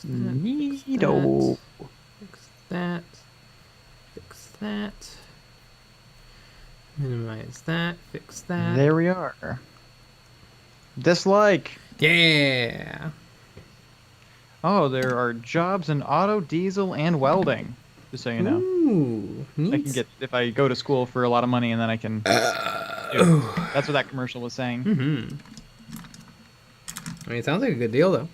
Neato. Fix that. Fix that. Minimize that. Fix that. There we are. Dislike. Yeah. Oh, there are jobs in auto, diesel, and welding. Just so you know. Ooh, I can neat. get, if I go to school for a lot of money, and then I can do it. That's what that commercial was saying. Mm-hmm. I mean, it sounds like a good deal, though.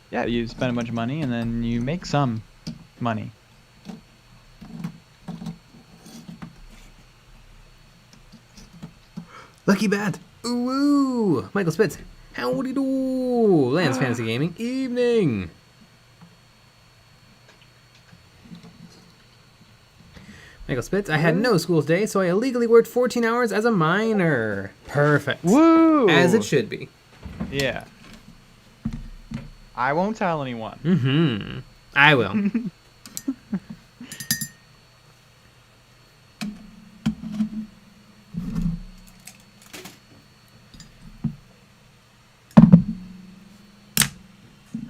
Yeah, you spend a bunch of money, and then you make some money. Lucky bat. Ooh, Michael Spitz. Howdy do. Lance Fantasy Gaming. Evening. Michael Spitz. I had no school today, so I illegally worked 14 hours as a minor. Perfect. Woo! As it should be. Yeah. I won't tell anyone. Mm-hmm. I will.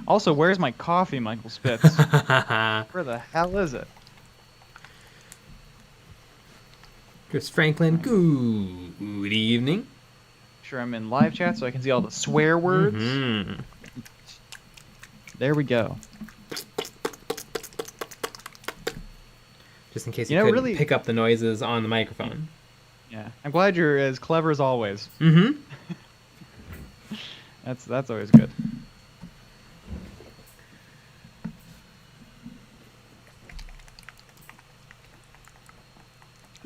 Also, where's my coffee, Michael Spitz? Where the hell is it? Chris Franklin. Good evening. Sure, I'm in live chat so I can see all the swear words. Mm-hmm. There we go. Just in case you couldn't really pick up the noises on the microphone. Yeah, I'm glad you're as clever as always. Mm-hmm. That's always good.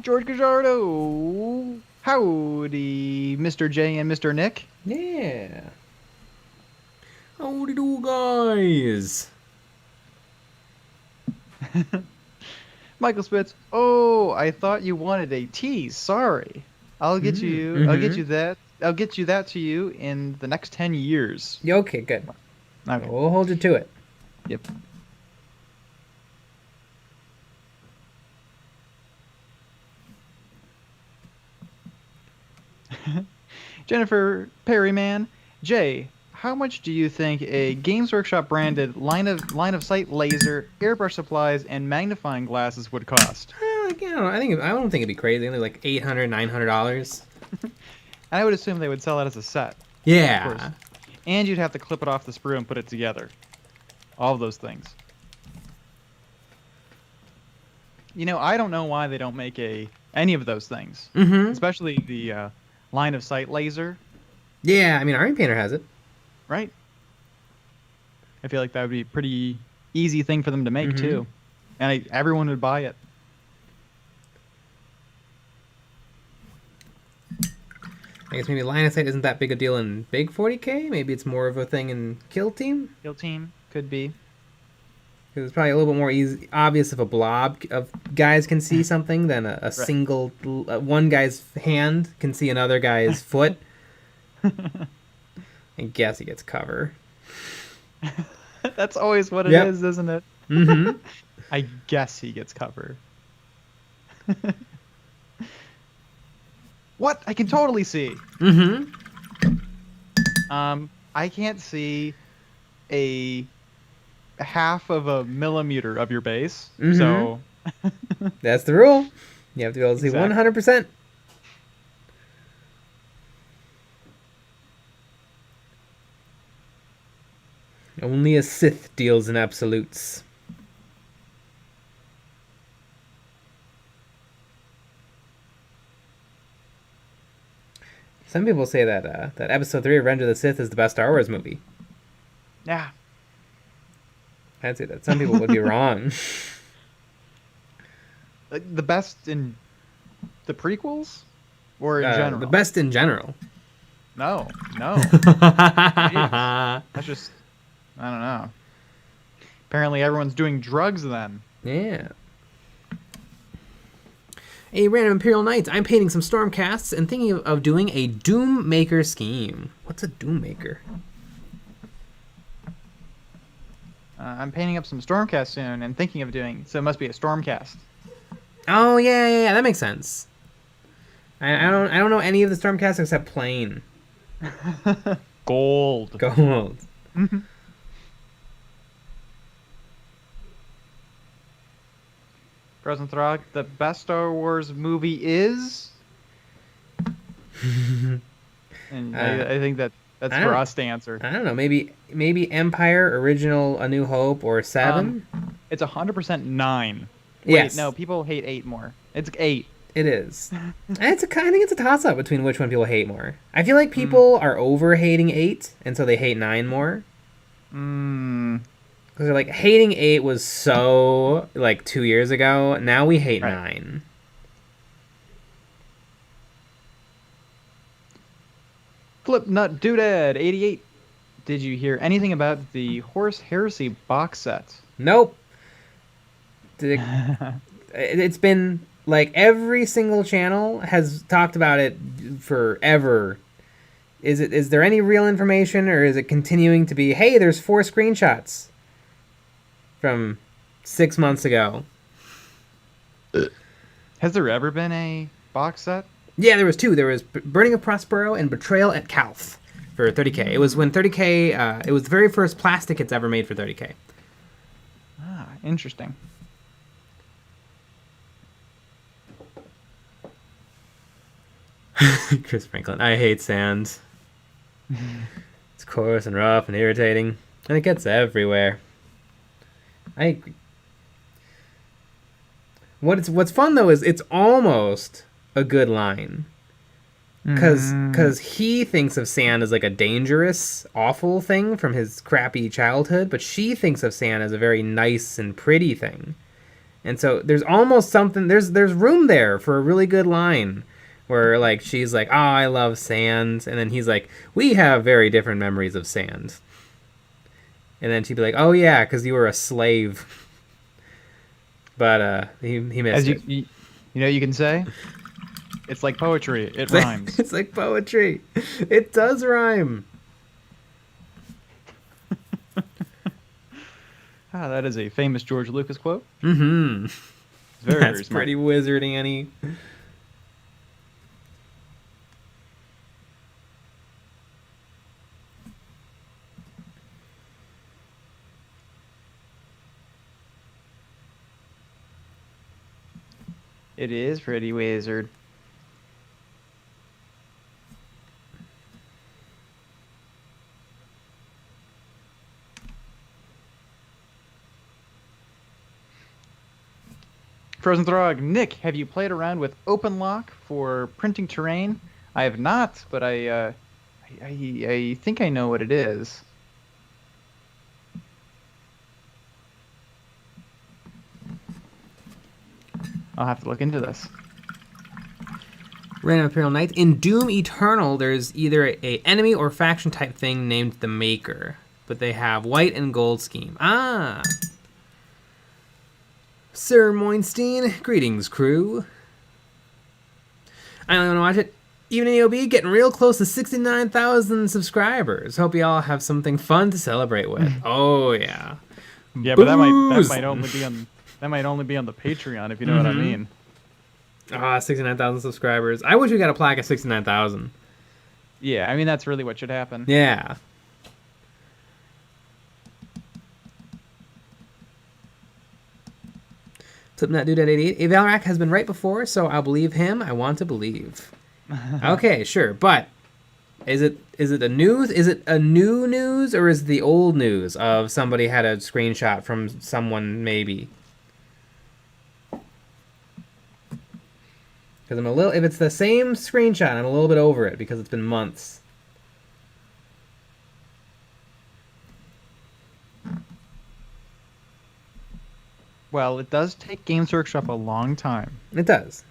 George Gajardo. Howdy, Mr. J and Mr. Nick. Yeah. Howdy do, guys. Michael Spitz. Oh, I thought you wanted a tease. Sorry. I'll get you. Mm-hmm. I'll get you that. I'll get you that to you in the next 10 years. Yeah, okay, good. Okay. We'll hold you to it. Yep. Jennifer Perryman. Jay, how much do you think a Games Workshop branded line of sight laser, airbrush supplies, and magnifying glasses would cost? I don't think it'd be crazy. Only like $800, $900. And I would assume they would sell it as a set. Yeah. And you'd have to clip it off the sprue and put it together. All of those things. You know, I don't know why they don't make any of those things. Mm-hmm. Especially the line of sight laser. Yeah, I mean, Army Painter has it. Right? I feel like that would be a pretty easy thing for them to make, too. And everyone would buy it. I guess maybe line of sight isn't that big a deal in big 40k. Maybe it's more of a thing in Kill Team. Kill Team could be. Because it's probably a little bit more obvious if a blob of guys can see something than a Right. single one guy's hand can see another guy's foot. I guess he gets cover. That's always what it Yep. is, isn't it? Mm-hmm. I guess he gets cover. What? I can totally see. Mm-hmm. I can't see a half of a millimeter of your base. Mhm. So That's the rule. You have to be able to see Exactly. 100%. Only a Sith deals in absolutes. Some people say that that Episode 3 of Revenge of the Sith is the best Star Wars movie. yeah. I'd say that some people would be wrong. The best in the prequels? Or in general? The best in general. No. That's just, I don't know. Apparently everyone's doing drugs then. Yeah. A random Imperial Knights. I'm painting some Stormcasts and thinking of doing a Doom Maker scheme. What's a Doom Maker? I'm painting up some Stormcast soon and thinking of doing, so it must be a Stormcast. Oh yeah, that makes sense. I don't know any of the Stormcasts except plain Gold. gold. Frozen Throg, the best Star Wars movie is, and Uh, I think that's I for don't us to answer. I don't know. Maybe Empire, Original, A New Hope, or Um, Seven. it's 100% 9. Wait, no, Yes, people hate 8 more. It's 8. it is. I think it's a toss up between which one people hate more. I feel like Mm. people are over hating 8, and so they hate 9 more. Mm. Because they're like, hating 8 was so, like, 2 years ago. Now we hate Right. 9. Flipnut Doodad 88. Did you hear anything about the Horse Heresy box set? Nope. It's been, like, every single channel has talked about it forever. Is there any real information, or is it continuing to be, hey, there's 4 screenshots from 6 months ago? Has there ever been a box set? Yeah, there was 2. There was Burning of Prospero and Betrayal at Calth for 30k. It was when 30k, it was the very first plastic it's ever made for 30k. Ah, interesting. Chris Franklin, I hate sand. It's coarse and rough and irritating, and it gets everywhere. I agree. What's fun though is it's almost a good line, because he thinks of sand as like a dangerous, awful thing from his crappy childhood, but she thinks of sand as a very nice and pretty thing, and so there's almost something there's room there for a really good line. Where, like, she's like, oh, I love sand. And then he's like, we have very different memories of sand. And then she'd be like, oh, yeah, because you were a slave. But he missed As it. you know, you can say, it's like poetry. It rhymes. It's like poetry. It does rhyme. Ah, that is a famous George Lucas quote. Mm-hmm. It's very, That's very smart. pretty wizardy, Annie. It is pretty wizard. Frozen Throg, Nick, have you played around with OpenLock for printing terrain? I have not, but I think I know what it is. I'll have to look into this. Random Imperial Knight. In Doom Eternal, there's either a enemy or faction type thing named the Maker, but they have white and gold scheme. Ah! Sir Moinstein, greetings, crew. I only want to watch it. Even EOB getting real close to 69,000 subscribers. Hope you all have something fun to celebrate with. Oh yeah. Yeah, but that Booze! might only be on the Patreon, if you know what I mean. Ah, 69,000 subscribers. I wish we got a plaque of 69,000. Yeah, I mean that's really what should happen. Yeah. Slipknot Dude at 88. Valrak has been right before, so I'll believe him. I want to believe. Okay, sure, but is it a news? Is it a new news, or is it the old news of somebody had a screenshot from someone maybe? Because I'm a little. If it's the same screenshot, I'm a little bit over it because it's been months. Well, it does take Games Workshop a long time. It does.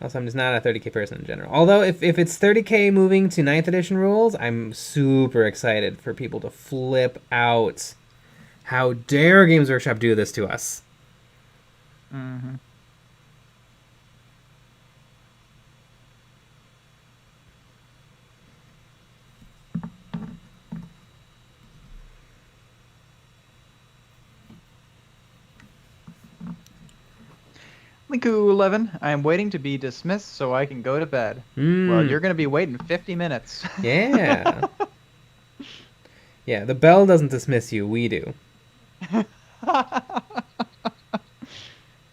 Also, I'm just not a 30k person in general. Although, if it's 30k moving to 9th edition rules, I'm super excited for people to flip out. How dare Games Workshop do this to us? Mm-hmm. Liku11, I am waiting to be dismissed so I can go to bed. Well, you're going to be waiting 50 minutes. Yeah. Yeah, the bell doesn't dismiss you, we do.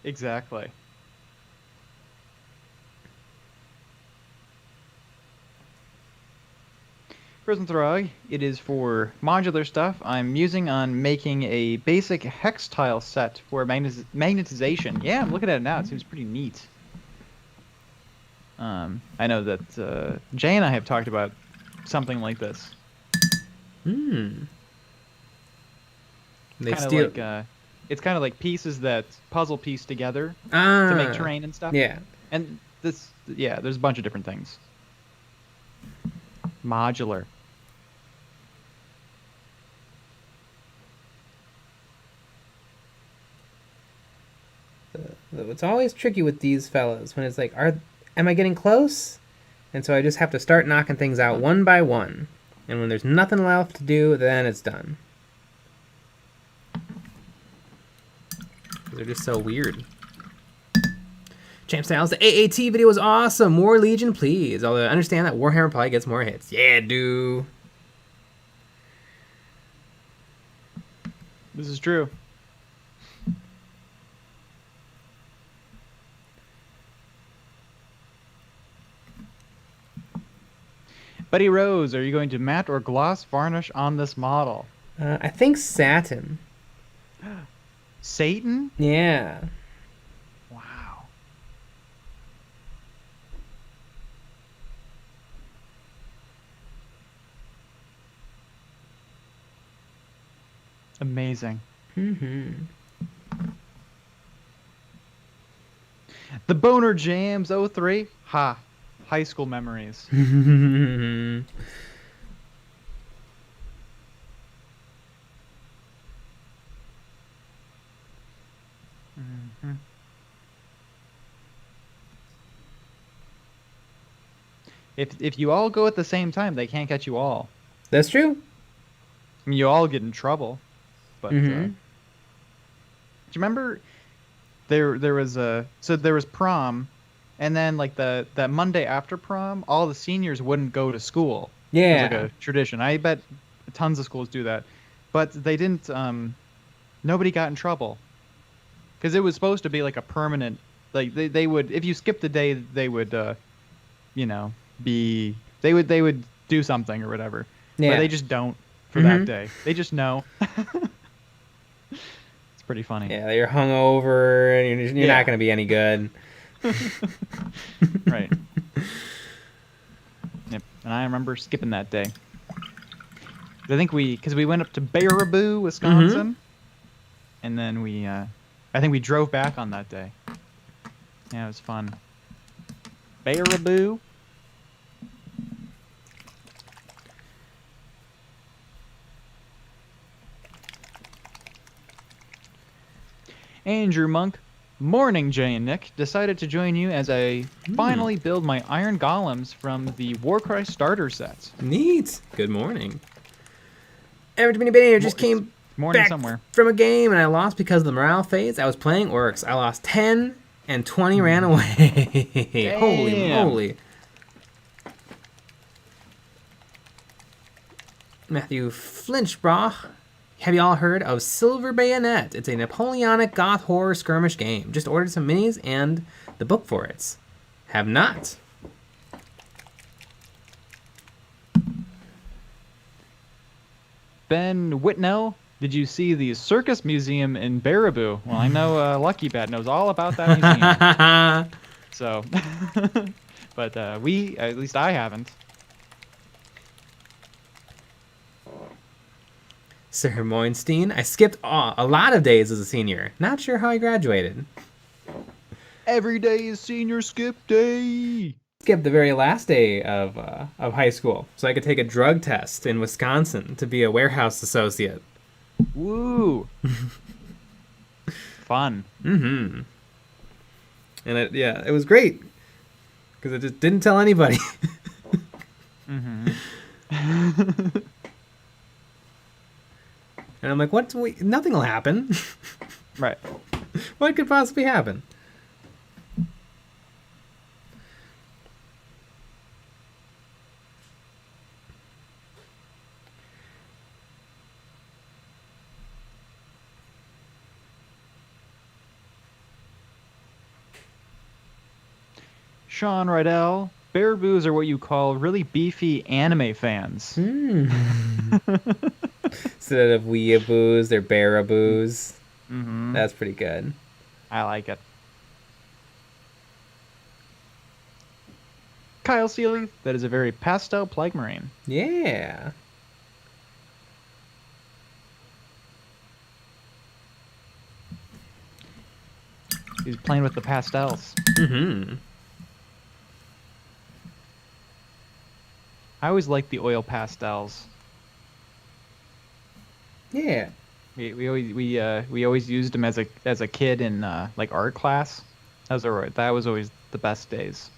Exactly. Prison Throg, it is for modular stuff. I'm using on making a basic hex tile set for magnetization. Yeah, I'm looking at it now. It seems pretty neat. I know that Jay and I have talked about something like this. Hmm. They Kind of steal. like it's kind of like pieces that puzzle piece together to make Ah. terrain and stuff. Yeah. And this, yeah, there's a bunch of different things. Modular. It's always tricky with these fellas when it's like, am I getting close? And so I just have to start knocking things out one by one. And when there's nothing left to do, then it's done. They're just so weird. Champ Styles, the AAT video was awesome. More Legion, please. Although I understand that Warhammer probably gets more hits. Yeah, dude. This is true. Buddy Rose, are you going to matte or gloss varnish on this model? I think satin. Satan? Yeah. Wow. Amazing. Mm-hmm. The Boner Jams 03. Ha. High school memories. Mm-hmm. If you all go at the same time, they can't catch you all. That's true. I mean, you all get in trouble. But Mm-hmm. do you remember there was prom, and then like that Monday after prom, all the seniors wouldn't go to school. It was Yeah. like a tradition. I bet tons of schools do that, but they didn't. Nobody got in trouble because it was supposed to be like a permanent. Like they would, if you skipped a day, they would you know, they would do something or whatever. Yeah. But they just don't for Mhm. that day. They just know. It's pretty funny. Yeah, you're hungover and you're Yeah. not going to be any good. Right. Yep. And I remember skipping that day. I think because we went up to Baraboo, Wisconsin, and then I think we drove back on that day. Yeah, it was fun. Baraboo. Andrew Monk, morning Jay and Nick, decided to join you as I finally build my iron golems from the Warcry starter set. Neat. Good morning. Average Mini Bane just came Morning back somewhere. from a game and I lost because of the morale phase. I was playing Orcs. I lost 10 and 20 ran away. Holy Damn. moly. Matthew Flinchbroch. Have you all heard of Silver Bayonet? It's a Napoleonic goth horror skirmish game. Just ordered some minis and the book for it. Have not. Ben Whitnell, did you see the Circus Museum in Baraboo? Well, I know Lucky Bat knows all about that museum. So, but at least I haven't. Sir Moinstein, I skipped a lot of days as a senior. Not sure how I graduated. Every day is senior skip day. Skipped the very last day of high school so I could take a drug test in Wisconsin to be a warehouse associate. Woo! Fun. Mm-hmm. And it was great because I just didn't tell anybody. Mm-hmm. And I'm like, nothing will happen. Right. What could possibly happen? Sean Rydell, bear boos are what you call really beefy anime fans. Instead of weeaboos, they're bearaboos. Mm-hmm. That's pretty good. I like it. Kyle Seeley, that is a very pastel plague marine. Yeah. He's playing with the pastels. Mm-hmm. I always like the oil pastels. Yeah. We always used them as a kid in like art class. That was always the best days.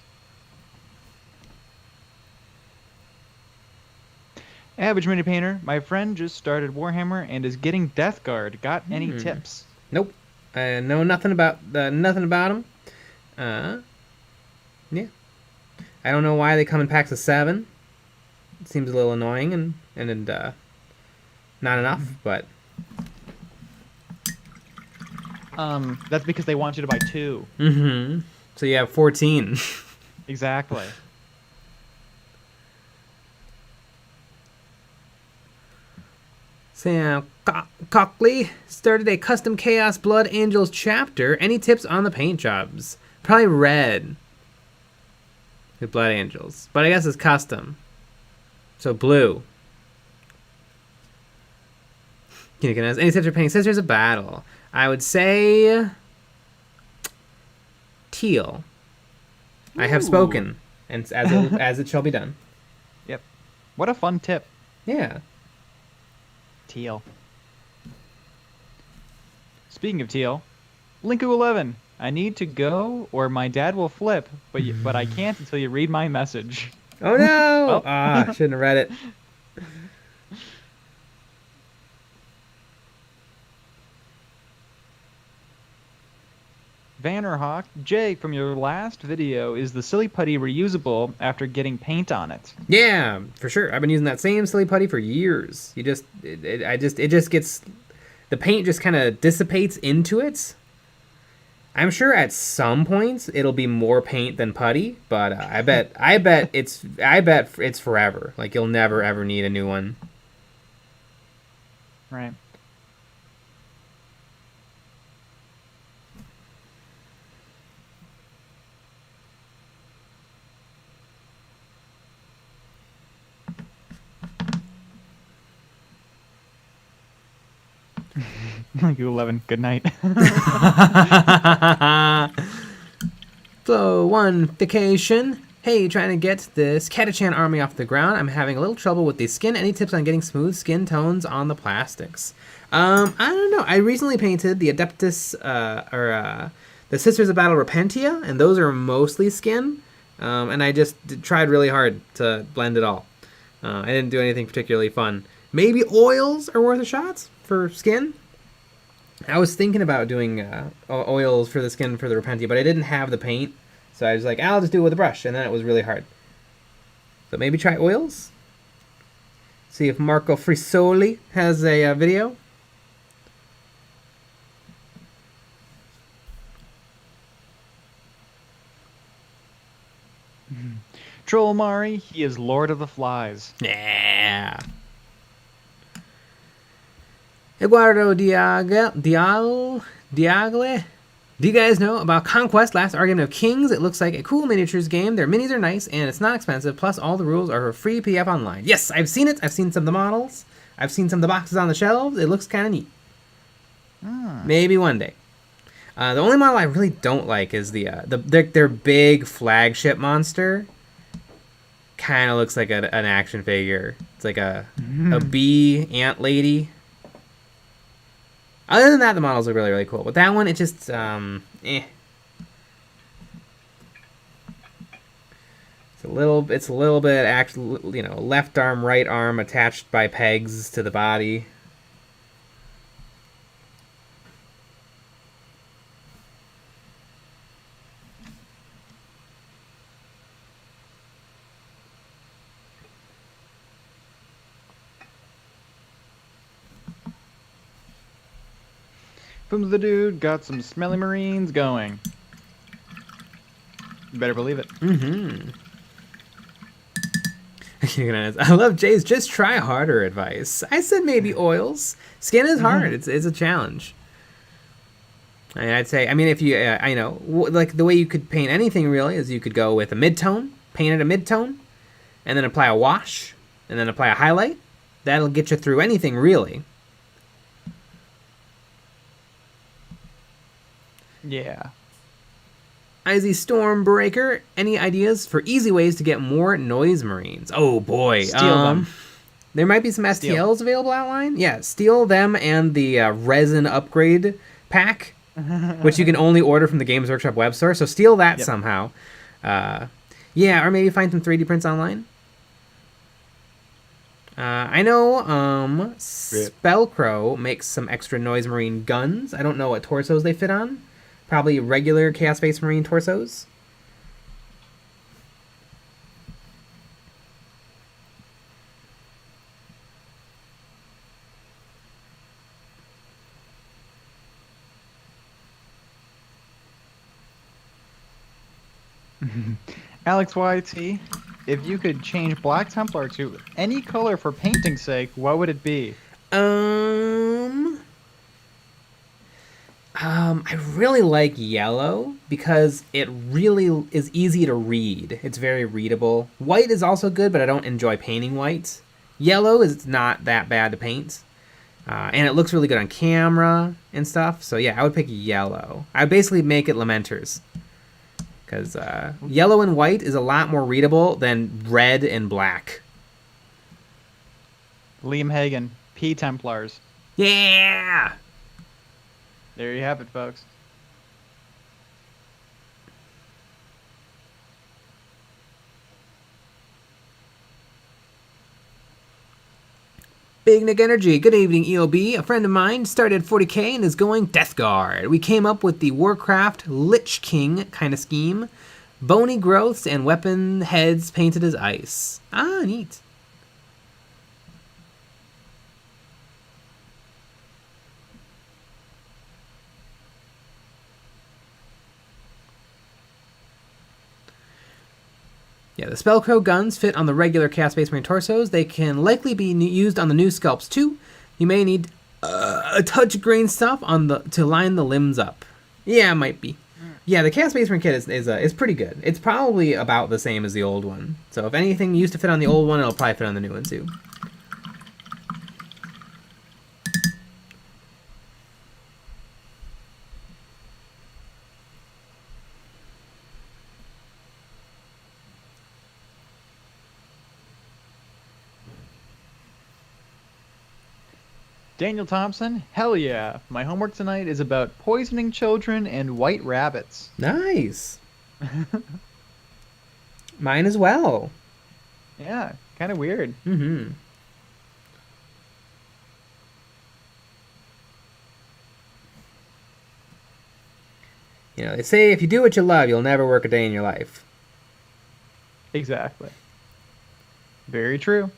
Average mini painter, my friend just started Warhammer and is getting Death Guard. Got any tips? Nope. I know nothing about them. Yeah. I don't know why they come in packs of 7. It seems a little annoying and not enough, but That's because they want you to buy 2. mm-hmm. So you have 14. Exactly. Sam Cockley started a custom Chaos Blood Angels chapter. Any tips on the paint jobs? Probably red with Blood Angels, but I guess it's custom. So blue. Any tips for painting Sisters of Battle? I would say teal. I have spoken, and as it shall be done. Yep. What a fun tip. Yeah. Teal. Speaking of teal, Linku11. I need to go or my dad will flip, but I can't until you read my message. Oh no! Oh. Shouldn't have read it. Vannerhawk, Jay, from your last video, is the silly putty reusable after getting paint on it? Yeah, for sure. I've been using that same silly putty for years. It just gets, the paint just kind of dissipates into it. I'm sure at some points it'll be more paint than putty, but I bet it's forever. Like you'll never ever need a new one. Right. Like 11. Good night. Flow one vacation. Hey, trying to get this Catachan army off the ground. I'm having a little trouble with the skin. Any tips on getting smooth skin tones on the plastics? I don't know. I recently painted the Adeptus the Sisters of Battle Repentia, and those are mostly skin. And I just tried really hard to blend it all. I didn't do anything particularly fun. Maybe oils are worth a shot for skin. I was thinking about doing oils for the skin for the Repentia, but I didn't have the paint. So I was like, I'll just do it with a brush, and then it was really hard. So maybe try oils? See if Marco Frisoli has a video. Troll Mari, he is Lord of the Flies. Yeah. Eduardo Diagle. Do you guys know about Conquest Last Argument of Kings? It looks like a cool miniatures game. Their minis are nice, and it's not expensive. Plus, all the rules are for free PDF online. Yes, I've seen it. I've seen some of the models. I've seen some of the boxes on the shelves. It looks kind of neat. Maybe one day. The only model I really don't like is their big flagship monster. Kind of looks like an action figure. It's like a bee ant lady. Other than that, the models are really, really cool. But that one, it just, eh. It's a little bit, actually, you know, left arm, right arm attached by pegs to the body. From the dude, got some smelly marines going. better believe it. Mm-hmm. I love Jay's just try harder advice. I said maybe oils. Skin is hard. It's a challenge. I'd say, I mean, if you, I know, like the way you could paint anything really is you could go with a mid-tone, paint it a mid-tone, and then apply a wash, and then apply a highlight. That'll get you through anything really. Yeah. Izzy Stormbreaker, any ideas for easy ways to get more noise marines? Oh boy. Steal them. There might be some STLs available outline. Yeah, steal them and the resin upgrade pack, which you can only order from the Games Workshop web store. So steal that somehow. Yeah, or maybe find some 3D prints online. I know Spellcrow makes some extra noise marine guns. I don't know what torsos they fit on. Probably regular Chaos Space Marine torsos. Alex YT, if you could change Black Templar to any color for painting's sake, what would it be? I really like yellow because it really is easy to read. It's very readable. White is also good, but I don't enjoy painting white. Yellow is not that bad to paint. And it looks really good on camera and stuff. So yeah, I would pick yellow. I would basically make it Lamenters. Because yellow and white is a lot more readable than red and black. Liam Hagen, P Templars. Yeah! There you have it, folks. Big Nick Energy, good evening EOB. A friend of mine started 40k and is going Death Guard. We came up with the Warcraft Lich King kind of scheme. Bony growths and weapon heads painted as ice. Ah, neat. Yeah, the Spellcrow guns fit on the regular Chaos Space Marine torsos. They can likely be used on the new sculpts too. You may need a touch of green stuff on to line the limbs up. Yeah, it might be. Yeah, the Chaos Space Marine kit is pretty good. It's probably about the same as the old one. So if anything used to fit on the old one, it'll probably fit on the new one too. Daniel Thompson, hell yeah. My homework tonight is about poisoning children and white rabbits. Nice. Mine as well. Yeah, kind of weird. Mm-hmm. You know, they say if you do what you love, you'll never work a day in your life. Exactly. Very true.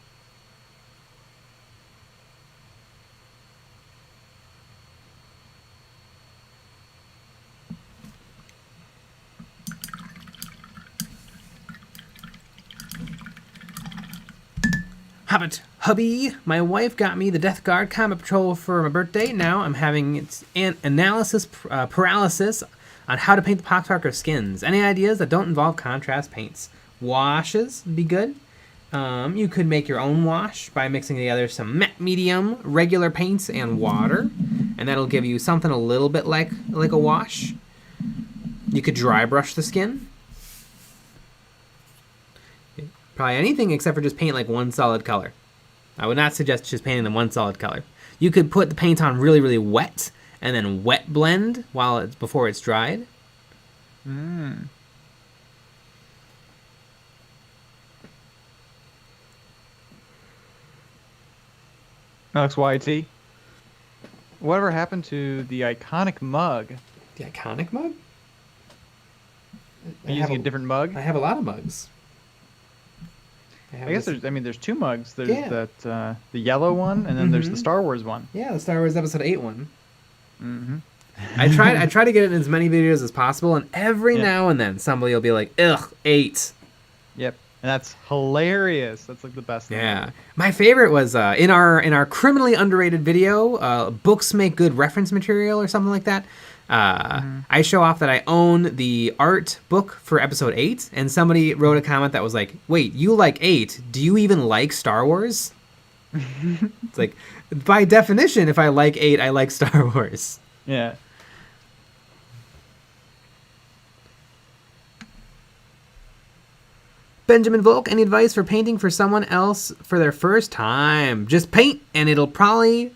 Hobbit hubby, my wife got me the Death Guard Combat Patrol for my birthday. Now I'm having its analysis paralysis on how to paint the Poxparker skins. Any ideas that don't involve contrast paints? Washes would be good. You could make your own wash by mixing together some matte medium, regular paints, and water, and that'll give you something a little bit like a wash. You could dry brush the skin. Probably anything except for just paint like one solid color. I would not suggest just painting them one solid color. You could put the paint on really, really wet and then wet blend before it's dried. Alex YT, whatever happened to the iconic mug? The iconic mug? Are you using a different mug? I have a lot of mugs. I guess there's two mugs. There's that the yellow one, and then there's the Star Wars one. Yeah, the Star Wars Episode 8 one. I try to get it in as many videos as possible, and every now and then somebody will be like, ugh, 8. Yep. And that's hilarious. That's like the best thing. Yeah. My favorite was in our criminally underrated video, books make good reference material or something like that. I show off that I own the art book for episode 8, and somebody wrote a comment that was like, wait, you like 8? Do you even like Star Wars? It's like, by definition, if I like 8, I like Star Wars. Yeah. Benjamin Volk, any advice for painting for someone else for their first time? Just paint, and it'll probably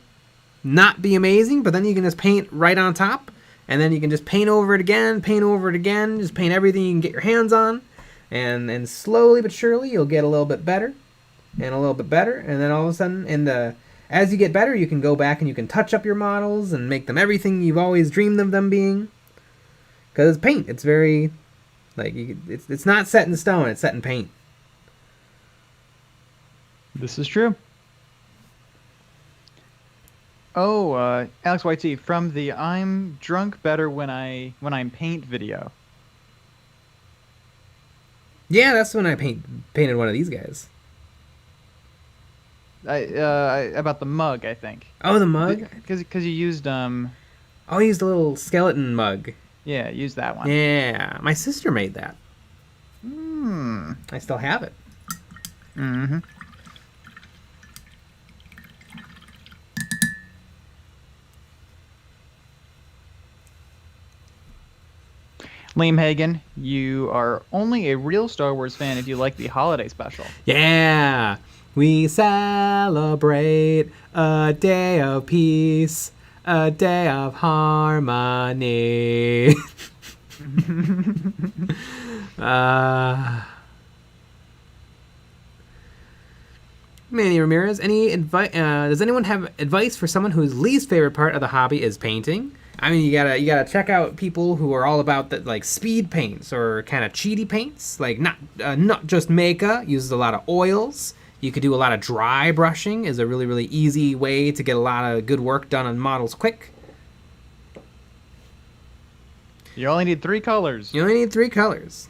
not be amazing, but then you can just paint right on top, and then you can just paint over it again, just paint everything you can get your hands on, and slowly but surely you'll get a little bit better, and a little bit better, and then all of a sudden, as you get better, you can go back and you can touch up your models and make them everything you've always dreamed of them being. Because paint, it's very... like, it's not set in stone, it's set in paint. This is true. Oh, Alex YT, from the I'm drunk better when I'm paint video. Yeah, that's when I painted one of these guys. About the mug, I think. Oh, the mug? Because you used Oh, I used a little skeleton mug. Yeah, use that one. Yeah, my sister made that. I still have it. Mm-hmm. Liam Hagen, you are only a real Star Wars fan if you like the holiday special. Yeah, we celebrate a day of peace, a day of harmony. Manny Ramirez, any advice? Does anyone have advice for someone whose least favorite part of the hobby is painting? I mean, you gotta check out people who are all about the, like, speed paints or kind of cheaty paints. Like not just Mecha uses a lot of oils. You could do a lot of dry brushing. Is a really, really easy way to get a lot of good work done on models quick. You only need 3 colors. You only need 3 colors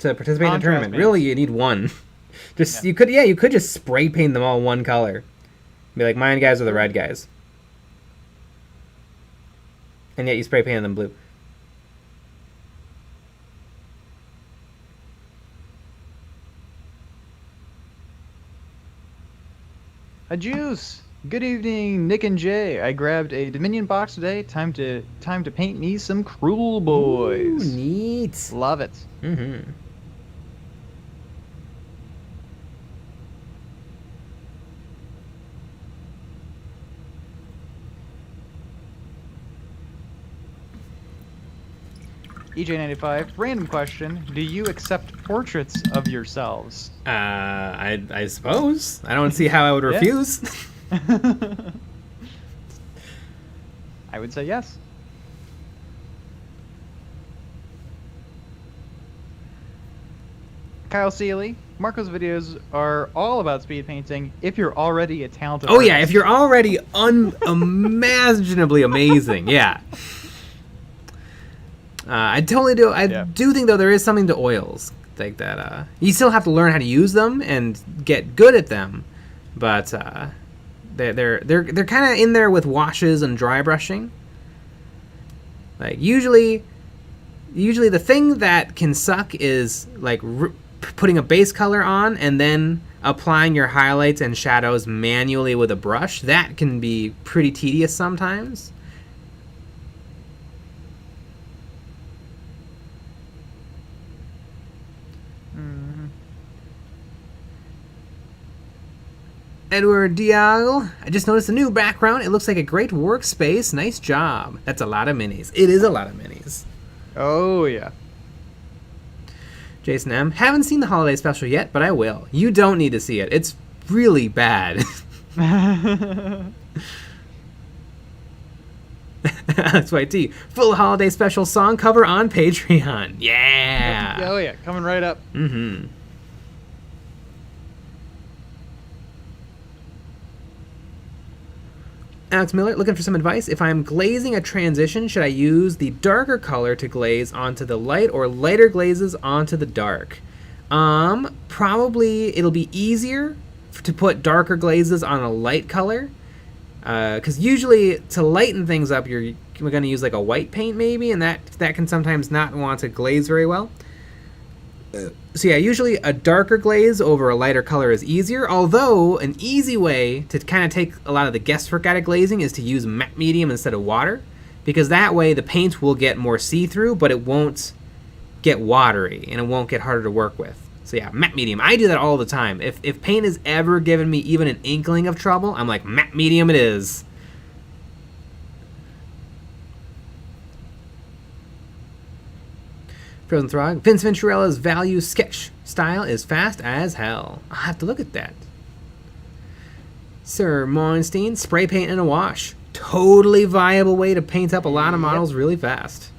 to participate in a tournament. Paints. Really, you need 1. You could just spray paint them all 1 color. Be like, mine guys are the red guys. And yet you spray painted them blue. A juice. Good evening, Nick and Jay. I grabbed a Dominion box today. Time to paint me some Cruel Boys. Ooh, neat. Love it. Mm-hmm. EJ95, random question. Do you accept portraits of yourselves? I suppose. I don't see how I would refuse. I would say yes. Kyle Seeley, Marco's videos are all about speed painting if you're already a talented artist. Yeah, if you're already unimaginably amazing, yeah. I totally do. I do think, though, there is something to oils like that. You still have to learn how to use them and get good at them, but they're kind of in there with washes and dry brushing. Like usually the thing that can suck is like putting a base color on and then applying your highlights and shadows manually with a brush. That can be pretty tedious sometimes. Edward Diago, I just noticed a new background. It looks like a great workspace. Nice job. That's a lot of minis. It is a lot of minis. Oh, yeah. Jason M. Haven't seen the holiday special yet, but I will. You don't need to see it. It's really bad. That's YT. Full holiday special song cover on Patreon. Yeah. Oh, yeah. Coming right up. Mm-hmm. Alex Miller, looking for some advice. If I'm glazing a transition, should I use the darker color to glaze onto the light or lighter glazes onto the dark? Probably it'll be easier to put darker glazes on a light color. Because usually to lighten things up, we're going to use like a white paint maybe, and that can sometimes not want to glaze very well. So yeah, usually a darker glaze over a lighter color is easier, although an easy way to kind of take a lot of the guesswork out of glazing is to use matte medium instead of water, because that way the paint will get more see-through, but it won't get watery, and it won't get harder to work with. So yeah, matte medium. I do that all the time. If paint has ever given me even an inkling of trouble, I'm like, matte medium it is. Frozen Throg. Vince Venturella's value sketch style is fast as hell. I'll have to look at that. Sir Morenstein, spray paint in a wash. Totally viable way to paint up a lot of models really fast.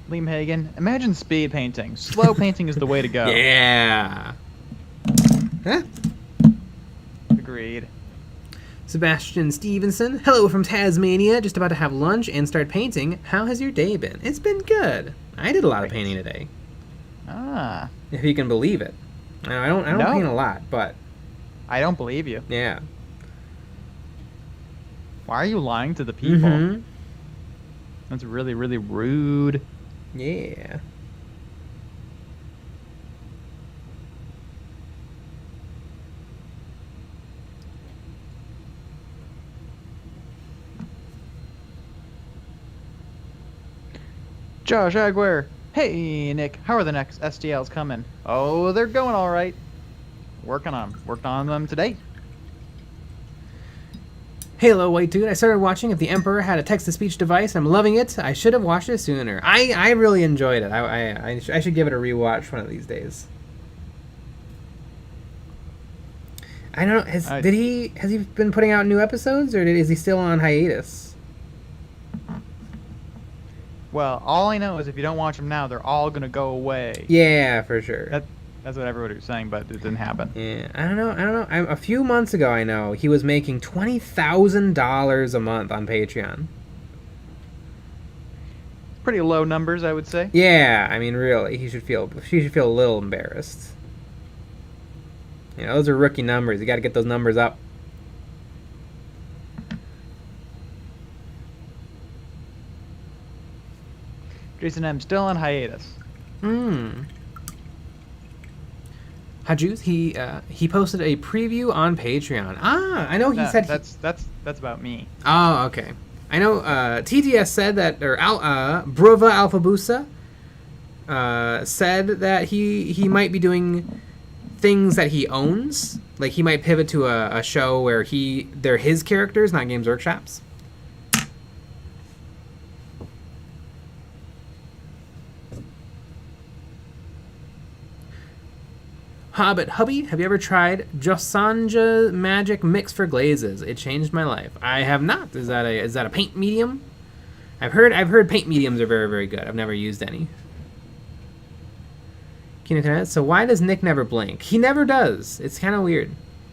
Liam Hagen, imagine speed painting. Slow painting is the way to go. Yeah. Huh? Agreed. Sebastian Stevenson, hello from Tasmania. Just about to have lunch and start painting. How has your day been? It's been good. I did a lot of painting today. Ah. If you can believe it. I don't paint a lot, but I don't believe you. yeah. Why are you lying to the people? Mm-hmm. That's really, really rude. Yeah. Josh Aguirre. Hey, Nick. How are the next STLs coming? Oh, they're going all right. Working on them today. Halo White Dude, I started watching If the Emperor Had a Text-to-Speech Device. I'm loving it. I should have watched it sooner. I really enjoyed it. I should give it a rewatch one of these days. I don't know. Has he been putting out new episodes, or is he still on hiatus? Well, all I know is if you don't watch them now, they're all gonna go away. Yeah, for sure. That's what everybody was saying, but it didn't happen. Yeah, I don't know. A few months ago, I know he was making $20,000 a month on Patreon. Pretty low numbers, I would say. Yeah, I mean, really, she should feel a little embarrassed. You know, those are rookie numbers. You got to get those numbers up. Jason M. still on hiatus. Hajus, he posted a preview on Patreon. I know he said that's about me. Oh, okay. I know TTS said that, or Bruva Alphabusa said that he might be doing things that he owns. Like he might pivot to a show where they're his characters, not Games Workshop's. Hobbit Hubby, have you ever tried Josanja Magic Mix for Glazes? It changed my life. I have not. Is that a paint medium? I've heard paint mediums are very, very good. I've never used any. So why does Nick never blink? He never does. It's kind of weird.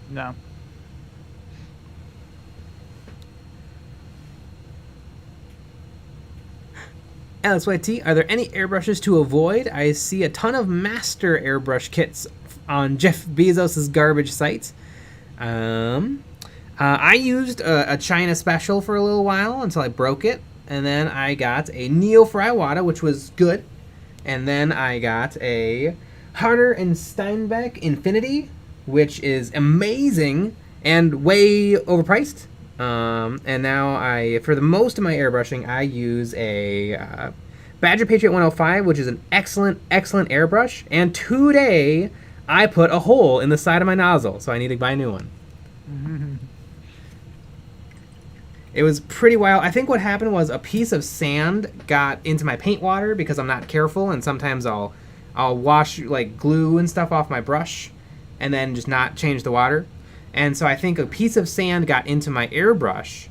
No. LSYT, are there any airbrushes to avoid? I see a ton of master airbrush kits on Jeff Bezos' garbage site. I used a China special for a little while until I broke it, and then I got a Neo for Iwata, which was good, and then I got a Harder and Steinbeck Infinity, which is amazing and way overpriced. And now for the most of my airbrushing, I use a Badger Patriot 105, which is an excellent, excellent airbrush. And today, I put a hole in the side of my nozzle, so I need to buy a new one. It was pretty wild. I think what happened was a piece of sand got into my paint water because I'm not careful, and sometimes I'll wash like glue and stuff off my brush and then just not change the water. And so I think a piece of sand got into my airbrush,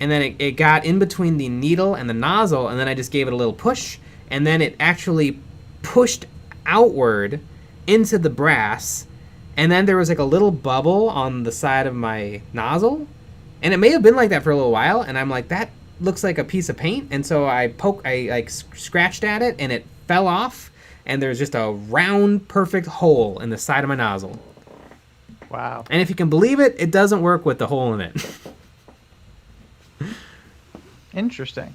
and then it got in between the needle and the nozzle, and then I just gave it a little push, and then it actually pushed outward into the brass, and then there was like a little bubble on the side of my nozzle, and it may have been like that for a little while, and I'm like, that looks like a piece of paint, and so I like scratched at it, and it fell off, and there's just a round, perfect hole in the side of my nozzle. Wow. And if you can believe it, it doesn't work with the hole in it. Interesting.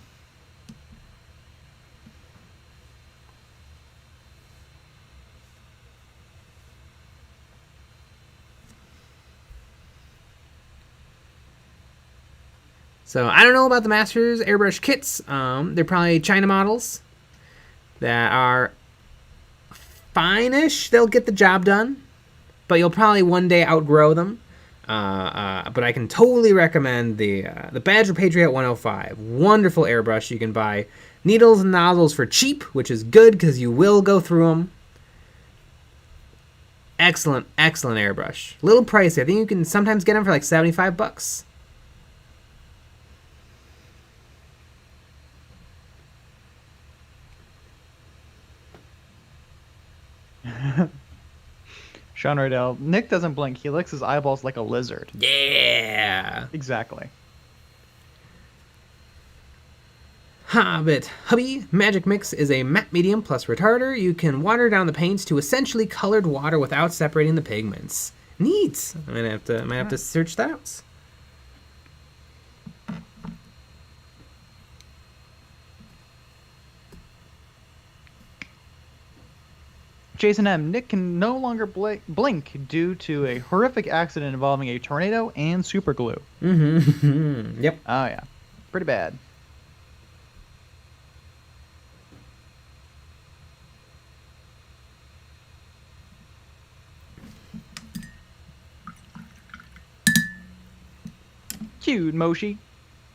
So I don't know about the Masters airbrush kits. They're probably China models that are fine-ish. They'll get the job done, but you'll probably one day outgrow them. But I can totally recommend the Badger Patriot 105. Wonderful airbrush. You can buy needles and nozzles for cheap, which is good because you will go through them. Excellent, excellent airbrush. A little pricey. I think you can sometimes get them for like $75. Sean Riddell. Nick doesn't blink. He licks his eyeballs like a lizard. Yeah. Exactly. Hobbit Hubby Magic Mix is a matte medium plus retarder. You can water down the paints to essentially colored water without separating the pigments. Neat. I might have to search that out. Jason M. Nick can no longer blink due to a horrific accident involving a tornado and super glue. Mm-hmm. Yep. Oh, yeah. Pretty bad. Cute Moshi.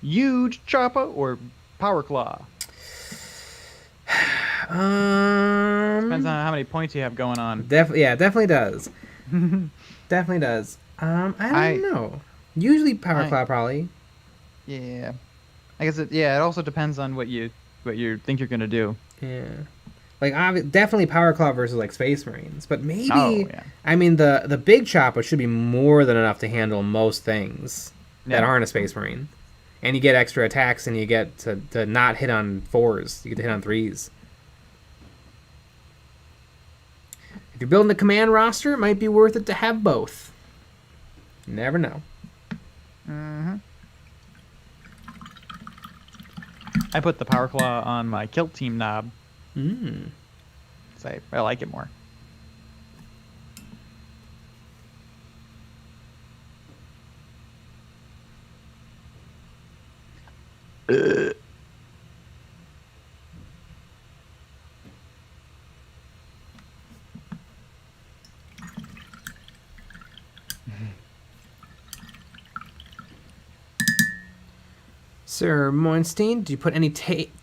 Huge chopper or power claw? Depends on how many points you have going on. Definitely does. Definitely does. I don't know. Usually power claw, probably. Yeah. I guess it also depends on what you think you're gonna do. Yeah. Like definitely power claw versus like Space Marines, but maybe. Oh, yeah. I mean the big chopper should be more than enough to handle most things that aren't a Space Marine, and you get extra attacks, and you get to not hit on 4s. You get to hit on 3s. If you're building a command roster, it might be worth it to have both. You never know. Mm-hmm. I put the power claw on my kilt team knob. So I like it more. Sir Moinstein, did you put any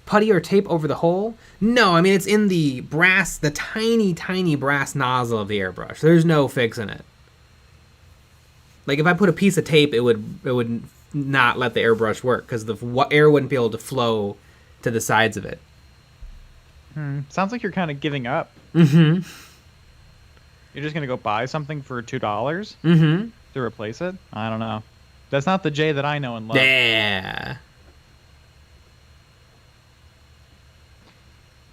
putty or tape over the hole? No, I mean, it's in the brass, the tiny, tiny brass nozzle of the airbrush. There's no fixing it. Like, if I put a piece of tape, it would not let the airbrush work, because the air wouldn't be able to flow to the sides of it. Sounds like you're kind of giving up. Mm-hmm. You're just going to go buy something for $2 Mm-hmm. to replace it? I don't know. That's not the Jay that I know and love. Yeah.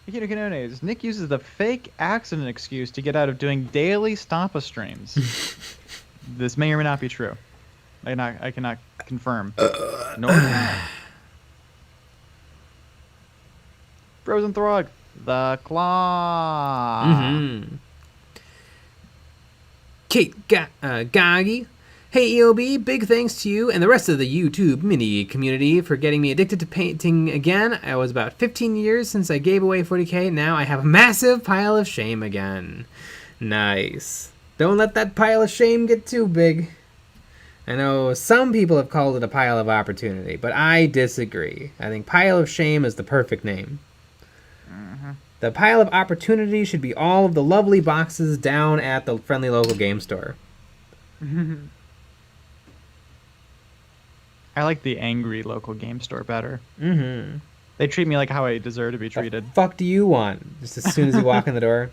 Nick uses the fake accident excuse to get out of doing daily Stompa streams. This may or may not be true. I cannot confirm. Nor deny. Frozen Throg, the Claw. Mm-hmm. Kate Gaggy. Hey EOB, big thanks to you and the rest of the YouTube mini community for getting me addicted to painting again. I was about 15 years since I gave away 40k. Now I have a massive pile of shame again. Nice. Don't let that pile of shame get too big. I know some people have called it a pile of opportunity, but I disagree. I think pile of shame is the perfect name. Mm-hmm. The pile of opportunity should be all of the lovely boxes down at the friendly local game store. I like the angry local game store better. Mm-hmm. They treat me like how I deserve to be treated. The fuck do you want? Just as soon as you walk in the door.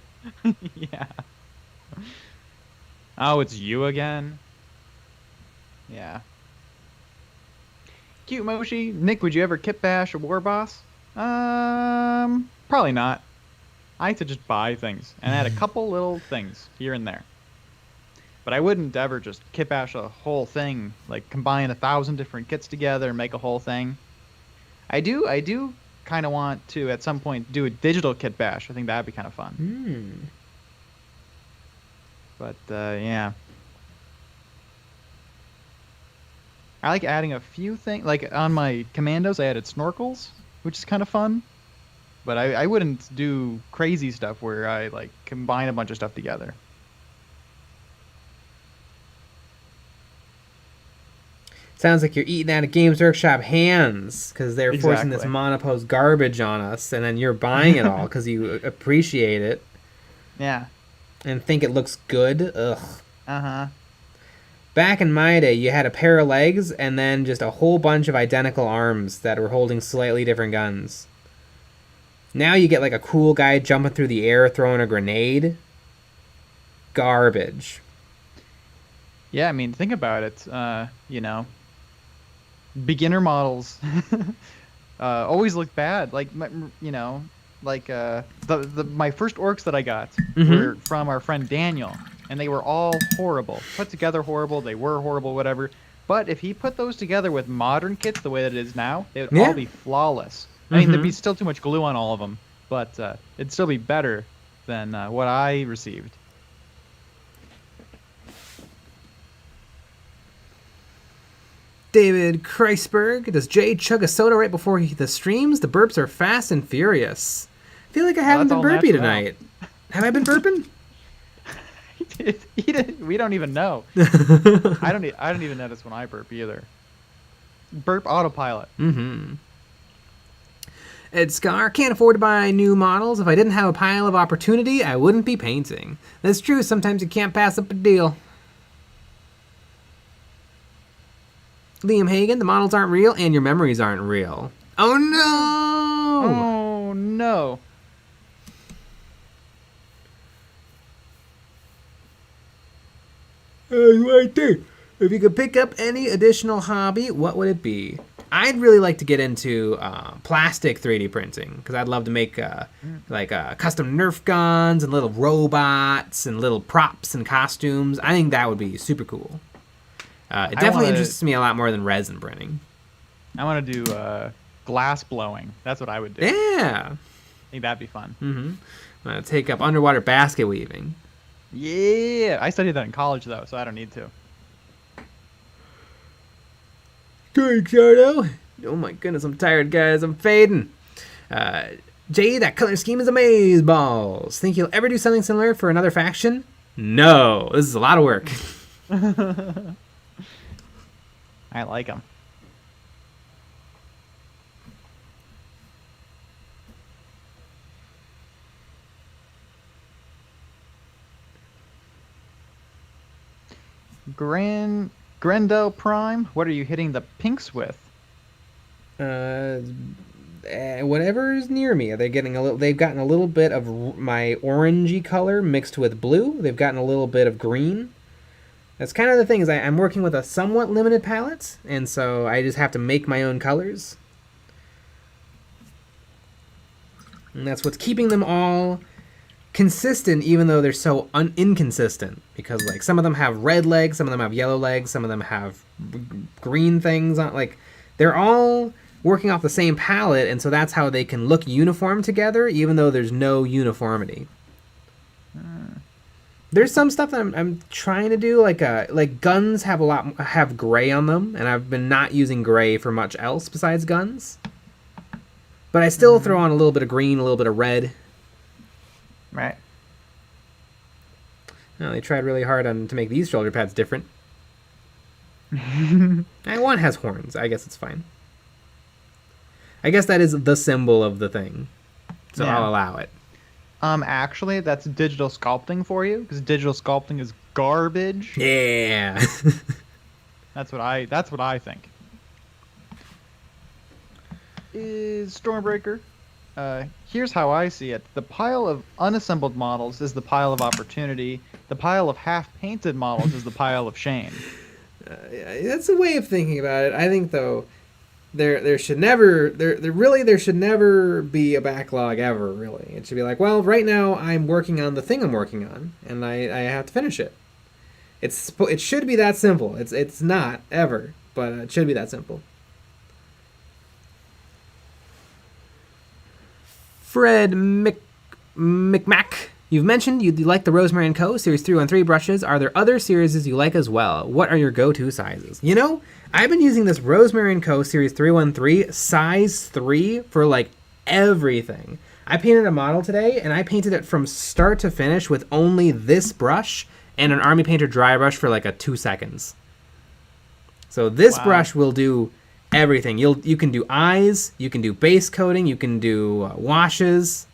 Yeah. Oh, it's you again? Yeah. Cute Moshi. Nick, would you ever kit bash a war boss? Probably not. I like to just buy things and add a couple little things here and there. But I wouldn't ever just kit bash a whole thing, like combine 1,000 different kits together and make a whole thing. I do kind of want to at some point do a digital kit bash. I think that'd be kind of fun. Hmm. But yeah. I like adding a few things. Like on my commandos, I added snorkels, which is kind of fun. But I wouldn't do crazy stuff where I like combine a bunch of stuff together. Sounds like you're eating out of Games Workshop hands because they're forcing this Exactly. monopose garbage on us, and then you're buying it all because you appreciate it Yeah. and think it looks good. Ugh. Uh-huh. Back in my day, you had a pair of legs and then just a whole bunch of identical arms that were holding slightly different guns. Now you get like a cool guy jumping through the air throwing a grenade. Garbage. Yeah, I mean, think about it. Beginner models always look bad. Like, like the my first orcs that I got were from our friend Daniel, and they were all horrible, put together horrible. They were horrible, whatever. But if he put those together with modern kits the way that it is now, they would all be flawless. I mean, there'd be still too much glue on all of them, but it'd still be better than what I received. David Kreisberg, does Jay chug a soda right before the streams? The burps are fast and furious. I feel like I haven't been That's all burpy natural. tonight. Have I been burping? We don't even know. I don't even notice when I burp either. Burp autopilot. Ed Scar, can't afford to buy new models. If I didn't have a pile of opportunity, I wouldn't be painting. That's true. Sometimes you can't pass up a deal. Liam Hagen, the models aren't real and your memories aren't real. Oh no! Oh no. Right there. If you could pick up any additional hobby, what would it be? I'd really like to get into plastic 3D printing because I'd love to make custom Nerf guns and little robots and little props and costumes. I think that would be super cool. It definitely interests me a lot more than resin printing. I want to do glass blowing. That's what I would do. Yeah. I think that'd be fun. I'm going to take up underwater basket weaving. Yeah. I studied that in college, though, so I don't need to. Thanks, Ardo. Oh my goodness, I'm tired, guys. I'm fading. Jay, that color scheme is amazeballs. Think you'll ever do something similar for another faction? No. This is a lot of work. I like them. Grendel Prime, what are you hitting the pinks with? Whatever is near me. They're getting a little. They've gotten a little bit of my orangey color mixed with blue. They've gotten a little bit of green. That's kind of the thing is I'm working with a somewhat limited palette, and so I just have to make my own colors. And that's what's keeping them all consistent, even though they're so inconsistent. Because like some of them have red legs, some of them have yellow legs, some of them have green things on. Like they're all working off the same palette, and so that's how they can look uniform together, even though there's no uniformity. There's some stuff that I'm trying to do, like guns have gray on them, and I've been not using gray for much else besides guns. But I still throw on a little bit of green, a little bit of red. Right. Oh, they tried really hard to make these shoulder pads different. And one has horns. I guess it's fine. I guess that is the symbol of the thing, so Yeah. I'll allow it. Actually, that's digital sculpting for you, because digital sculpting is garbage. Yeah. That's what I think. Is Stormbreaker here's how I see it. The pile of unassembled models is the pile of opportunity. The pile of half-painted models is the pile of shame. That's a way of thinking about it. I think though, there should never there should never be a backlog ever. Really, it should be like, well, right now I'm working on the thing I'm working on, and I have to finish it. It should be that simple. It's not ever, but it should be that simple. Fred McMack, you've mentioned you like the Rosemary & Co. Series 313 brushes. Are there other series you like as well? What are your go-to sizes? You know, I've been using this Rosemary & Co. Series 313 size 3 for like everything. I painted a model today, and I painted it from start to finish with only this brush and an Army Painter dry brush for like 2 seconds. So this brush will do everything. You can do eyes, you can do base coating, you can do washes.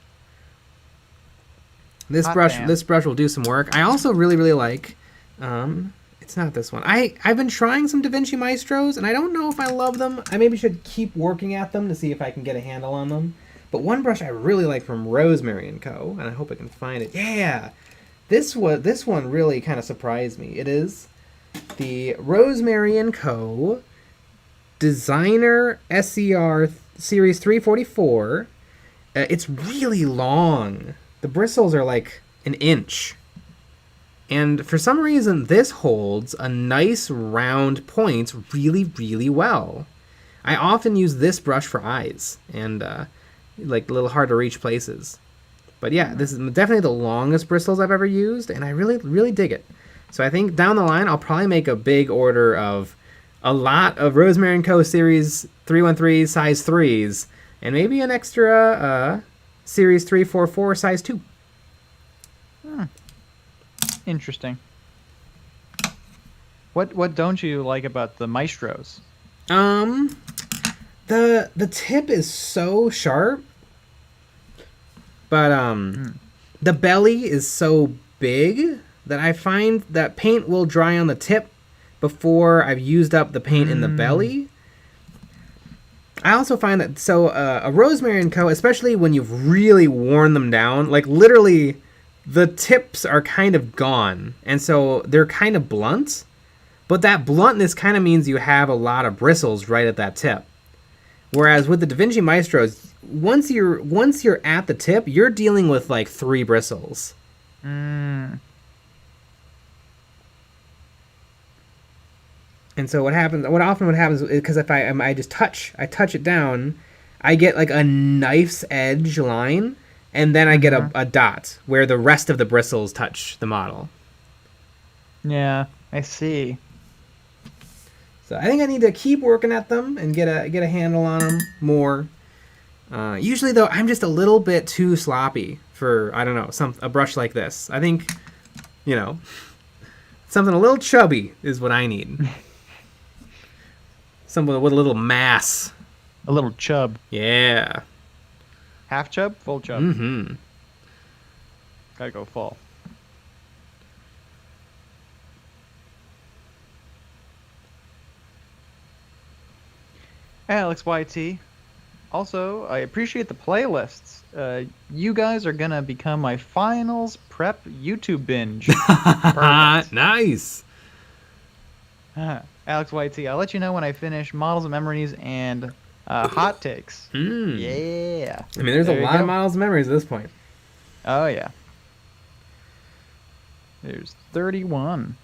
This brush will do some work. I also really like it's not this one. I've been trying some Da Vinci Maestros, and I don't know if I love them. I maybe should keep working at them to see if I can get a handle on them. But one brush I really like from Rosemary & Co., and I hope I can find it. Yeah. This one really kind of surprised me. It is the Rosemary & Co. Designer SCR Series 344. It's really long. The bristles are like an inch. And for some reason, this holds a nice round point really well. I often use this brush for eyes and like little hard to reach places. But yeah, this is definitely the longest bristles I've ever used, and I really dig it. So I think down the line, I'll probably make a big order of a lot of Rosemary & Co. Series 313 size 3s, and maybe an extra Series 344 size 2. Interesting. What don't you like about the Maestros? The tip is so sharp, but the belly is so big that I find that paint will dry on the tip before I've used up the paint in the belly. I also find that a Rosemary & Co., especially when you've really worn them down, like literally the tips are kind of gone, and so they're kind of blunt, but that bluntness kind of means you have a lot of bristles right at that tip. Whereas with the Da Vinci Maestros, once you're at the tip, you're dealing with like 3 bristles. And so what often happens is because if I just touch it down, I get like a knife's edge line, and then I get a dot where the rest of the bristles touch the model. Yeah, I see. So I think I need to keep working at them and get a handle on them more. Usually though, I'm just a little bit too sloppy for, I don't know, a brush like this. I think, something a little chubby is what I need. Something with a little mass. A little chub. Yeah. Half chub? Full chub? Mm-hmm. Gotta go full. Alex YT. Also, I appreciate the playlists. You guys are gonna become my finals prep YouTube binge. Nice. Alex YT, I'll let you know when I finish Models of Memories and Hot Takes. Yeah. I mean, there's a lot of Models of Memories at this point. Oh, yeah. There's 31.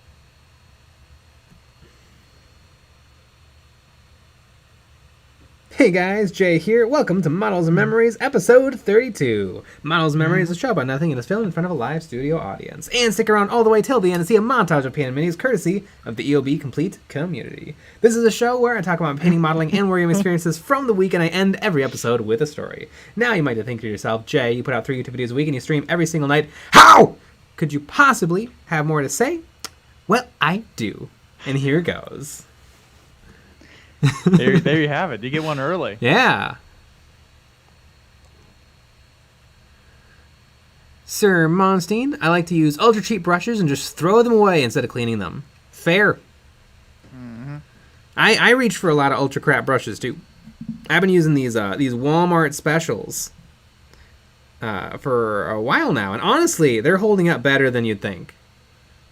Hey guys, Jay here. Welcome to Models of Memories, episode 32. Models of Memories is a show about nothing and is filmed in front of a live studio audience. And stick around all the way till the end to see a montage of paint and minis courtesy of the EOB Complete community. This is a show where I talk about painting, modeling, and wargaming experiences from the week, and I end every episode with a story. Now you might think to yourself, Jay, you put out 3 YouTube videos a week and you stream every single night. How could you possibly have more to say? Well, I do. And here goes. There you have it. You get one early. Yeah. Sir Monstein, I like to use ultra cheap brushes and just throw them away instead of cleaning them. Fair. Mm-hmm. I reach for a lot of ultra crap brushes too. I've been using these Walmart specials for a while now, and honestly, they're holding up better than you'd think.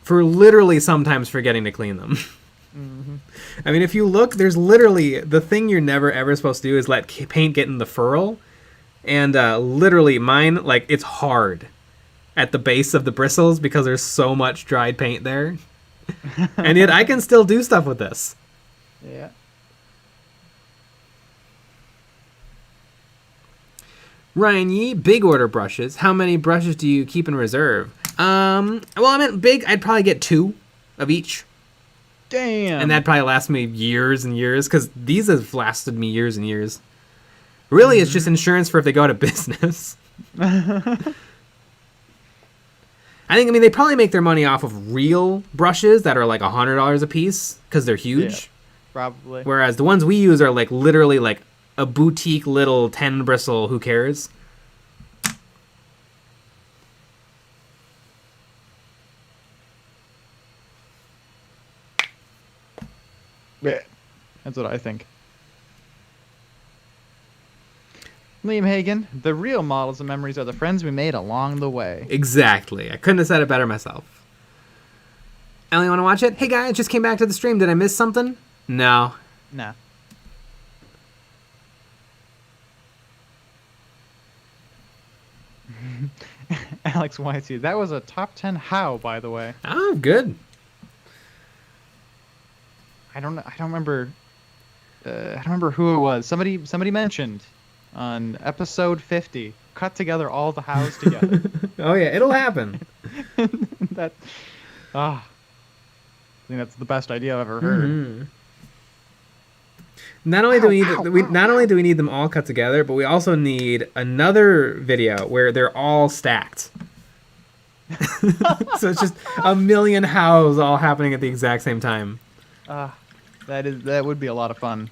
For literally sometimes forgetting to clean them. Mm-hmm. I mean, if you look, there's literally the thing you're never ever supposed to do is let paint get in the furrow, and literally mine, like, it's hard at the base of the bristles because there's so much dried paint there, and yet I can still do stuff with this. Yeah. Ryan Yee, big order brushes. How many brushes do you keep in reserve? Well, I meant big. I'd probably get 2 of each. Damn. And that'd probably last me years and years, because these have lasted me years and years. Really, it's just insurance for if they go out of business. I mean, they probably make their money off of real brushes that are like $100 a piece, because they're huge. Yeah, probably. Whereas the ones we use are like literally like a boutique little 10 bristle, who cares? Yeah. That's what I think. Liam Hagen, the real models and memories are the friends we made along the way. Exactly. I couldn't have said it better myself. Ellie, want to watch it? Hey guys, just came back to the stream. Did I miss something? No. Nah. Alex YT, that was a top 10 how, by the way. Oh, good. I don't remember. I don't remember who it was. Somebody mentioned on episode 50. Cut together all the hows together. Oh yeah, it'll happen. I think that's the best idea I've ever heard. Mm-hmm. Not only do we need them all cut together, but we also need another video where they're all stacked. So it's just a million hows all happening at the exact same time. That would be a lot of fun.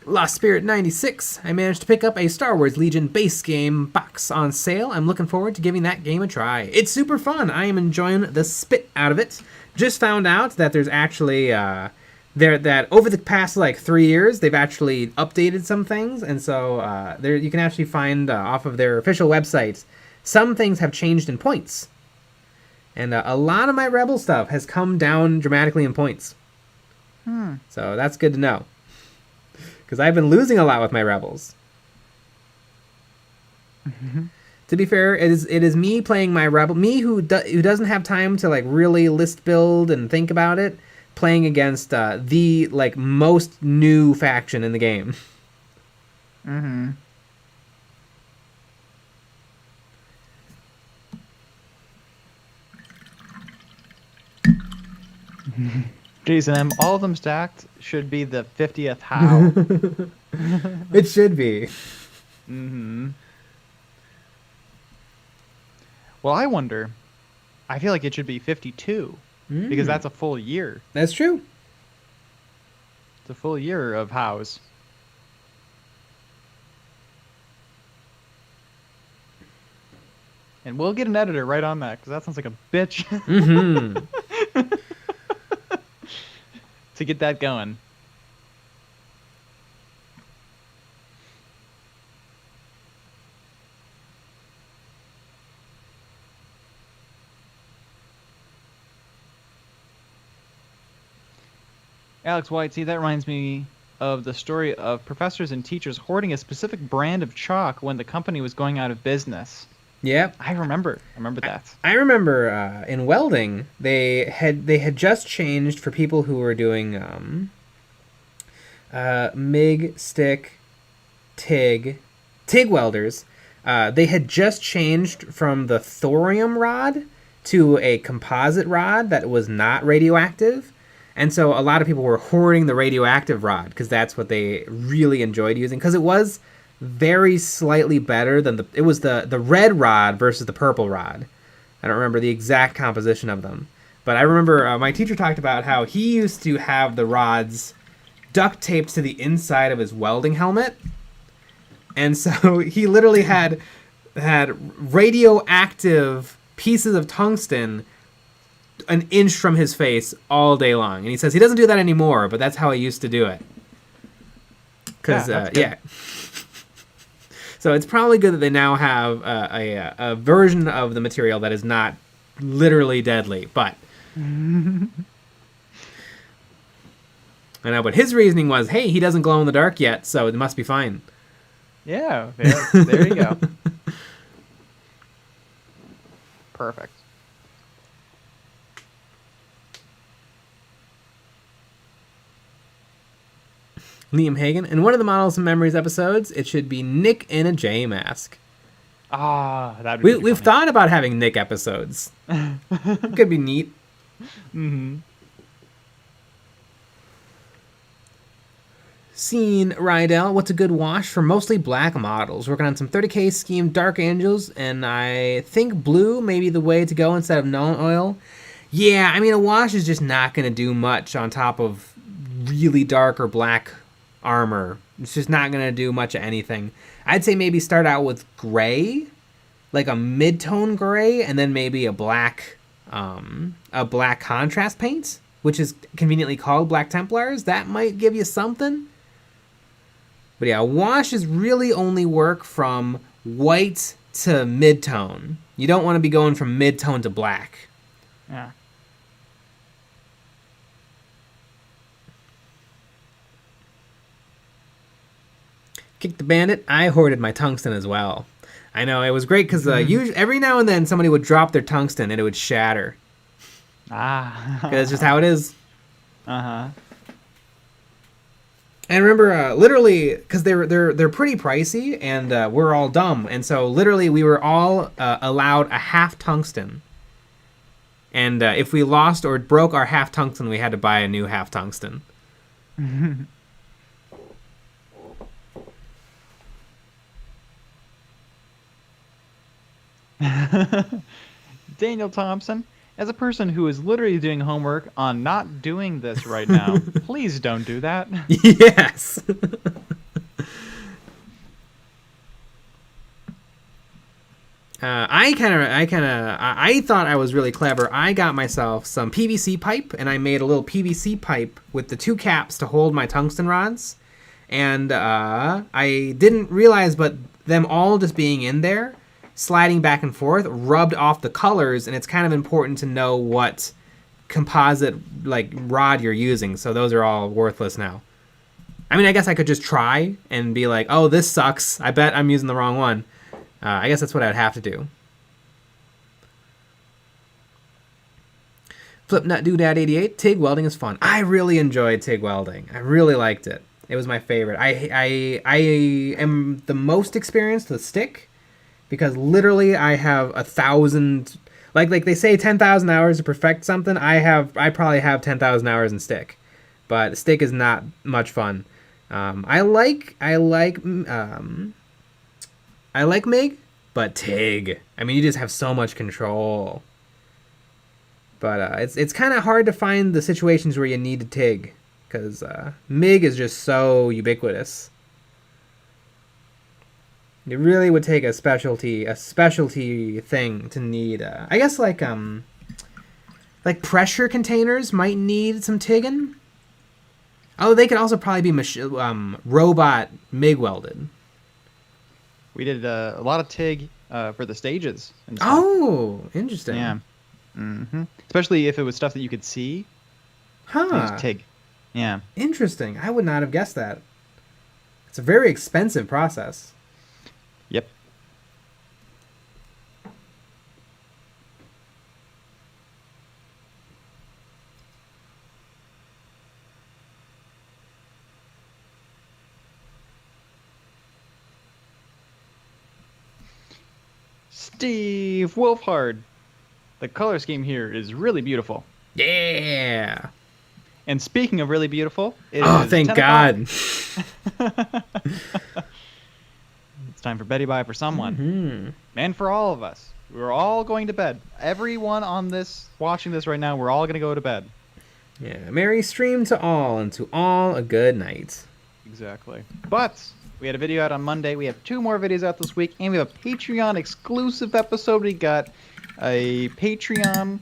Lost Spirit 96. I managed to pick up a Star Wars Legion base game box on sale. I'm looking forward to giving that game a try. It's super fun. I am enjoying the spit out of it. Just found out that there's actually that over the past like 3 years they've actually updated some things, and so there you can actually find off of their official website some things have changed in points, and a lot of my Rebel stuff has come down dramatically in points. So that's good to know, because I've been losing a lot with my Rebels. To be fair, it is me playing my Rebel, me who doesn't have time to like really list build and think about it, playing against the like most new faction in the game. Mm-hmm. Jason M, all of them stacked should be the 50th how. It should be. Mm-hmm. Well, I wonder. I feel like it should be 52 because that's a full year. That's true. It's a full year of hows. And we'll get an editor right on that because that sounds like a bitch. Mm-hmm. To get that going. Alex White, see, that reminds me of the story of professors and teachers hoarding a specific brand of chalk when the company was going out of business. Yep. I remember that. I remember in welding they had just changed for people who were doing MIG, stick, TIG welders. They had just changed from the thorium rod to a composite rod that was not radioactive. And so a lot of people were hoarding the radioactive rod because that's what they really enjoyed using, because it was very slightly better than it was the red rod versus the purple rod. I don't remember the exact composition of them, but I remember my teacher talked about how he used to have the rods duct taped to the inside of his welding helmet, and so he literally had radioactive pieces of tungsten an inch from his face all day long. And he says he doesn't do that anymore, but that's how he used to do it. Because, yeah. So it's probably good that they now have a version of the material that is not literally deadly. But I know, but his reasoning was, hey, he doesn't glow in the dark yet, so it must be fine. Yeah, there you go. Perfect. Liam Hagen. In one of the Models and Memories episodes, it should be Nick in a J mask. Ah, that'd be We've thought about having Nick episodes. Could be neat. Mm-hmm. Seen Rydell, what's a good wash for mostly black models? Working on some 30k scheme Dark Angels, and I think blue may be the way to go instead of Null Oil. Yeah, I mean, a wash is just not going to do much on top of really dark or black armor. It's just not going to do much of anything. I'd say maybe start out with gray, like a mid-tone gray, and then maybe a black contrast paint, which is conveniently called Black Templars. That might give you something. But yeah, washes really only work from white to mid-tone. You don't want to be going from mid-tone to black. Yeah. Kick the Bandit. I hoarded my tungsten as well. I know, it was great because every now and then somebody would drop their tungsten and it would shatter. Ah. That's just how it is. Uh-huh. And remember, literally, because they're pretty pricey, and we're all dumb, and so literally we were all allowed a half tungsten. And if we lost or broke our half tungsten, we had to buy a new half tungsten. Daniel Thompson, as a person who is literally doing homework on not doing this right now, please don't do that. Yes. I thought I was really clever. I got myself some PVC pipe, and I made a little PVC pipe with the two caps to hold my tungsten rods. And I didn't realize, but them all just being in there, sliding back and forth, rubbed off the colors, and it's kind of important to know what composite like rod you're using. So those are all worthless now. I mean, I guess I could just try and be like, oh, this sucks. I bet I'm using the wrong one. I guess that's what I'd have to do. FlipNutDoodad88, TIG welding is fun. I really enjoyed TIG welding. I really liked it. It was my favorite. I am the most experienced with stick because literally I have 1,000, like they say 10,000 hours to perfect something. I probably have 10,000 hours in stick, but stick is not much fun. I like MIG, but TIG. I mean, you just have so much control. But it's kind of hard to find the situations where you need to TIG, because MIG is just so ubiquitous. It really would take a specialty thing to need. I guess like pressure containers might need some TIGging. Oh, they could also probably be robot MIG welded. We did a lot of TIG for the stages and stuff. Oh, interesting. Yeah. Mm-hmm. Especially if it was stuff that you could see. Huh. Use TIG. Yeah. Interesting. I would not have guessed that. It's a very expensive process. Yep. Steve Wolfhard. The color scheme here is really beautiful. Yeah. And speaking of really beautiful, thank God. It's time for Betty Bye for someone. Mm-hmm. And for all of us. We're all going to bed. Everyone on this, watching this right now, we're all going to go to bed. Yeah. Merry stream to all, and to all a good night. Exactly. But we had a video out on Monday. We have 2 more videos out this week. And we have a Patreon exclusive episode. We got a Patreon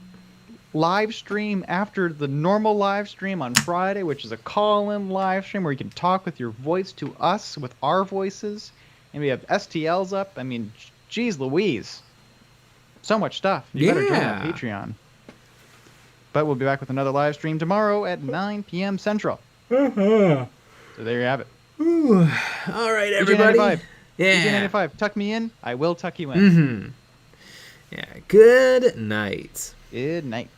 live stream after the normal live stream on Friday, which is a call-in live stream where you can talk with your voice to us with our voices. And we have STLs up. I mean, geez Louise. So much stuff. You better join our Patreon. But we'll be back with another live stream tomorrow at 9 p.m. Central. So there you have it. Ooh. All right, everybody. EJ95. Yeah. EJ95. Tuck me in. I will tuck you in. Mm-hmm. Yeah. Good night. Good night.